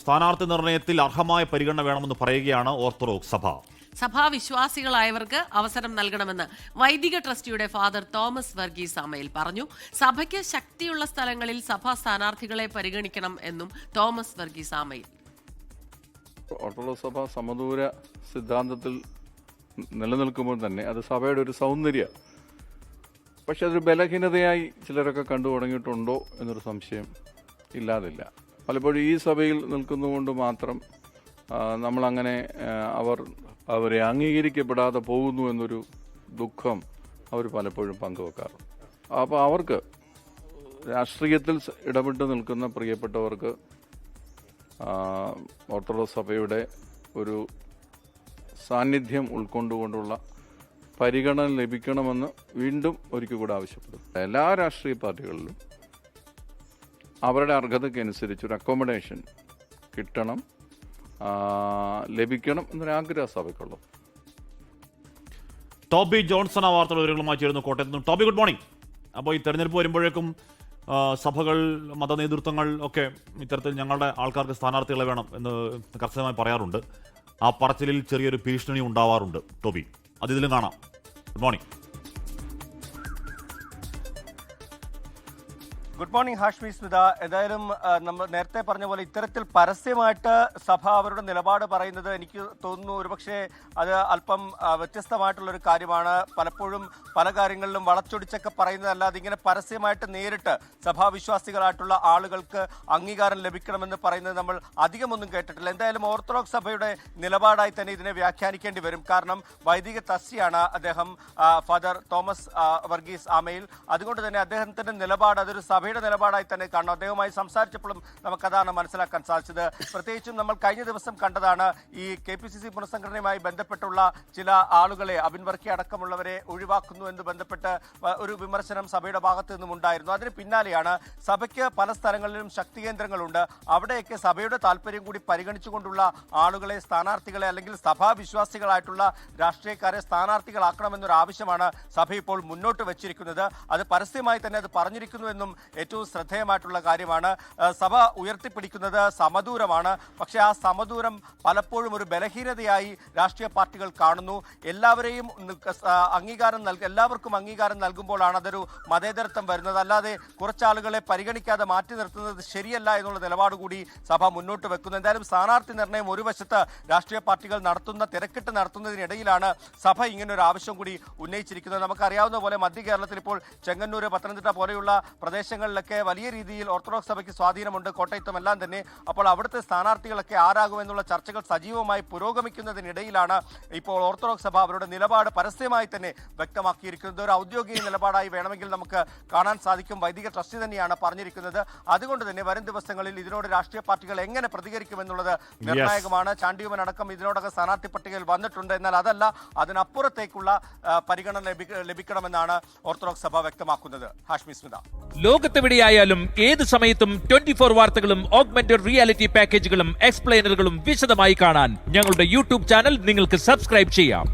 സ്ഥാനാർത്ഥി നിർണയത്തിൽ അർഹമായ പരിഗണന വേണമെന്ന് പറയുകയാണ് ഓർത്തഡോക്സ് സഭ. സഭാവിശ്വാസികളായവർക്ക് അവസരം നൽകണമെന്ന് വൈദിക ട്രസ്റ്റിയുടെ ഫാദർ തോമസ് വർഗീസ് ആമയിൽ പറഞ്ഞു. സഭയ്ക്ക് ശക്തിയുള്ള സ്ഥലങ്ങളിൽ സഭാ സ്ഥാനാർത്ഥികളെ പരിഗണിക്കണം എന്നും തോമസ് വർഗീസ് ആമയിൽ. ഓർത്തഡോക്സ് സഭ സമദൂര സിദ്ധാന്തത്തിൽ നിലനിൽക്കുമ്പോൾ തന്നെ അത് സഭയുടെ ഒരു സൗന്ദര്യം, പക്ഷെ അതൊരു ബലഹീനതയായി ചിലരൊക്കെ കണ്ടു തുടങ്ങിയിട്ടുണ്ടോ എന്നൊരു സംശയം ഇല്ലാതില്ല. പലപ്പോഴും ഈ സഭയിൽ നിൽക്കുന്നതുകൊണ്ട് മാത്രം നമ്മളങ്ങനെ അവരെ അംഗീകരിക്കപ്പെടാതെ പോകുന്നു എന്നൊരു ദുഃഖം അവർ പലപ്പോഴും പങ്കുവെക്കാറുണ്ട്. അപ്പോൾ അവർക്ക് രാഷ്ട്രീയത്തിൽ ഇടപെട്ട് നിൽക്കുന്ന പ്രിയപ്പെട്ടവർക്ക് ഓർത്തഡോക്സ് സഭയുടെ ഒരു സാന്നിധ്യം ഉൾക്കൊണ്ടുകൊണ്ടുള്ള പരിഗണന ലഭിക്കണമെന്ന് വീണ്ടും ഒരിക്കൽ കൂടെ ആവശ്യപ്പെടും. എല്ലാ രാഷ്ട്രീയ പാർട്ടികളിലും അവരുടെ അർഹതയ്ക്കനുസരിച്ച് ഒരു അക്കോമഡേഷൻ കിട്ടണം, ലഭിക്കണം എന്നൊരാഗ്രഹ സഭയ്ക്കുള്ളൂ. ടോബി ജോൺസൺ ആ വാർത്തയുടെ വിവരങ്ങളുമായി ചേരുന്നു കോട്ടയത്ത് നിന്നും. Toby, good morning. അപ്പോൾ ഈ തെരഞ്ഞെടുപ്പ് വരുമ്പോഴേക്കും സഭകൾ, മതനേതൃത്വങ്ങൾ ഒക്കെ ഇത്തരത്തിൽ ഞങ്ങളുടെ ആൾക്കാർക്ക് സ്ഥാനാർത്ഥികളെ വേണം എന്ന് കർശനമായി പറയാറുണ്ട്. ആ പറച്ചിലിൽ ചെറിയൊരു ഭീഷണി ഉണ്ടാവാറുണ്ട്. ടോബി, അത് ഇതിലും കാണാം. Good morning. Good morning Hashmi Smitha. ഏതായാലും നമ്മൾ നേരത്തെ പറഞ്ഞ പോലെ ഇത്തരത്തിൽ പരസ്യമായിട്ട് സഭ അവരുടെ നിലപാട് പറയുന്നത് എനിക്ക് തോന്നുന്നു ഒരുപക്ഷെ അത് അല്പം വ്യത്യസ്തമായിട്ടുള്ളൊരു കാര്യമാണ്. പലപ്പോഴും പല കാര്യങ്ങളിലും വളച്ചൊടിച്ചൊക്കെ പറയുന്നതല്ലാതെ ഇങ്ങനെ പരസ്യമായിട്ട് നേരിട്ട് സഭാവിശ്വാസികളായിട്ടുള്ള ആളുകൾക്ക് അംഗീകാരം ലഭിക്കണമെന്ന് പറയുന്നത് നമ്മൾ അധികമൊന്നും കേട്ടിട്ടില്ല. എന്തായാലും ഓർത്തഡോക്സ് സഭയുടെ നിലപാടായി തന്നെ ഇതിനെ വ്യാഖ്യാനിക്കേണ്ടി വരും. കാരണം വൈദിക ട്രസ്റ്റിയാണ് അദ്ദേഹം, ഫാദർ തോമസ് വർഗീസ് ആമയിൽ. അതുകൊണ്ട് തന്നെ അദ്ദേഹത്തിന്റെ നിലപാട് അതൊരു സഭയുടെ നിലപാടായി തന്നെ കാണണം. അദ്ദേഹവുമായി സംസാരിച്ചപ്പോഴും നമുക്കതാണ് മനസ്സിലാക്കാൻ സാധിച്ചത്. പ്രത്യേകിച്ചും നമ്മൾ കഴിഞ്ഞ ദിവസം കണ്ടതാണ് ഈ KPCC പുനഃസംഘടനയുമായി ബന്ധപ്പെട്ടുള്ള ചില ആളുകളെ, അബിൻ വർക്കി അടക്കമുള്ളവരെ ഒഴിവാക്കുന്നു എന്ന് ബന്ധപ്പെട്ട് ഒരു വിമർശനം സഭയുടെ ഭാഗത്തു നിന്നും ഉണ്ടായിരുന്നു. അതിന് പിന്നാലെയാണ് സഭയ്ക്ക് പല സ്ഥലങ്ങളിലും ശക്തി കേന്ദ്രങ്ങളുണ്ട്, അവിടെയൊക്കെ സഭയുടെ താല്പര്യം കൂടി പരിഗണിച്ചുകൊണ്ടുള്ള ആളുകളെ, സ്ഥാനാർത്ഥികളെ അല്ലെങ്കിൽ സഭാവിശ്വാസികളായിട്ടുള്ള രാഷ്ട്രീയക്കാരെ സ്ഥാനാർത്ഥികളാക്കണമെന്നൊരു ആവശ്യമാണ് സഭ ഇപ്പോൾ മുന്നോട്ട് വെച്ചിരിക്കുന്നത്. അത് പരസ്യമായി തന്നെ അത് പറഞ്ഞിരിക്കുന്നുവെന്നും ഏറ്റവും ശ്രദ്ധേയമായിട്ടുള്ള കാര്യമാണ്. സഭ ഉയർത്തിപ്പിടിക്കുന്നത് സമദൂരമാണ്. പക്ഷേ ആ സമദൂരം പലപ്പോഴും ഒരു ബലഹീനതയായി രാഷ്ട്രീയ പാർട്ടികൾ കാണുന്നു. എല്ലാവർക്കും അംഗീകാരം നൽകുമ്പോഴാണ് അതൊരു മതേതരത്വം വരുന്നത്. അല്ലാതെ കുറച്ചാളുകളെ പരിഗണിക്കാതെ മാറ്റി നിർത്തുന്നത് ശരിയല്ല എന്നുള്ള നിലപാട് കൂടി സഭ മുന്നോട്ട് വെക്കുന്നു. എന്തായാലും സ്ഥാനാർത്ഥി നിർണയം ഒരു വശത്ത് രാഷ്ട്രീയ പാർട്ടികൾ തിരക്കിട്ട് നടത്തുന്നതിനിടയിലാണ് സഭ ഇങ്ങനൊരു ആവശ്യം കൂടി ഉന്നയിച്ചിരിക്കുന്നത്. നമുക്കറിയാവുന്ന പോലെ മധ്യ കേരളത്തിൽ ഇപ്പോൾ ചെങ്ങന്നൂർ, പത്തനംതിട്ട പോലെയുള്ള പ്രദേശങ്ങളിലൊക്കെ വലിയ രീതിയിൽ ഓർത്തഡോക്സ് സഭയ്ക്ക് സ്വാധീനമുണ്ട്, കോട്ടയത്തും എല്ലാം തന്നെ. അപ്പോൾ അവിടുത്തെ സ്ഥാനാർത്ഥികളൊക്കെ ആരാകുമെന്നുള്ള ചർച്ചകൾ സജീവമായി പുരോഗമിക്കുന്നതിനിടയിലാണ് ഇപ്പോൾ ഓർത്തഡോക്സ് സഭ അവരുടെ നിലപാട് പരസ്യമായി തന്നെ വ്യക്തമാക്കിയിരിക്കുന്നത്. ഒരു ഔദ്യോഗിക നിലപാടായി വേണമെങ്കിൽ നമുക്ക് കാണാൻ സാധിക്കും. വൈദിക ട്രസ്റ്റ് തന്നെയാണ് പറഞ്ഞിരിക്കുന്നത്. അതുകൊണ്ട് തന്നെ വരും ദിവസങ്ങളിൽ ഇതിനോട് രാഷ്ട്രീയ പാർട്ടികൾ എങ്ങനെ പ്രതികരിക്കുമെന്നുള്ളത് നിർണായകമാണ്. ചാണ്ടിയുമൻ അടക്കം ഇതിനോടൊക്കെ സ്ഥാനാർത്ഥി പട്ടികയിൽ വന്നിട്ടുണ്ട്. എന്നാൽ അതല്ല, അതിനപ്പുറത്തേക്കുള്ള പരിഗണന ലഭിക്കണമെന്നാണ് ഓർത്തഡോക്സ് സഭ വ്യക്തമാക്കുന്നത്. ഹാഷ്മി സ്മിത. ലോകത്തെവിടെയായാലും ഏത് സമയത്തും 24 വാർത്തകളും ഓഗ്മെന്റഡ് റിയാലിറ്റി പാക്കേജുകളും എക്സ്പ്ലെയിനറുകളും വിശദമായി കാണാൻ ഞങ്ങളുടെ യൂട്യൂബ് ചാനൽ നിങ്ങൾക്ക് സബ്സ്ക്രൈബ് ചെയ്യാം.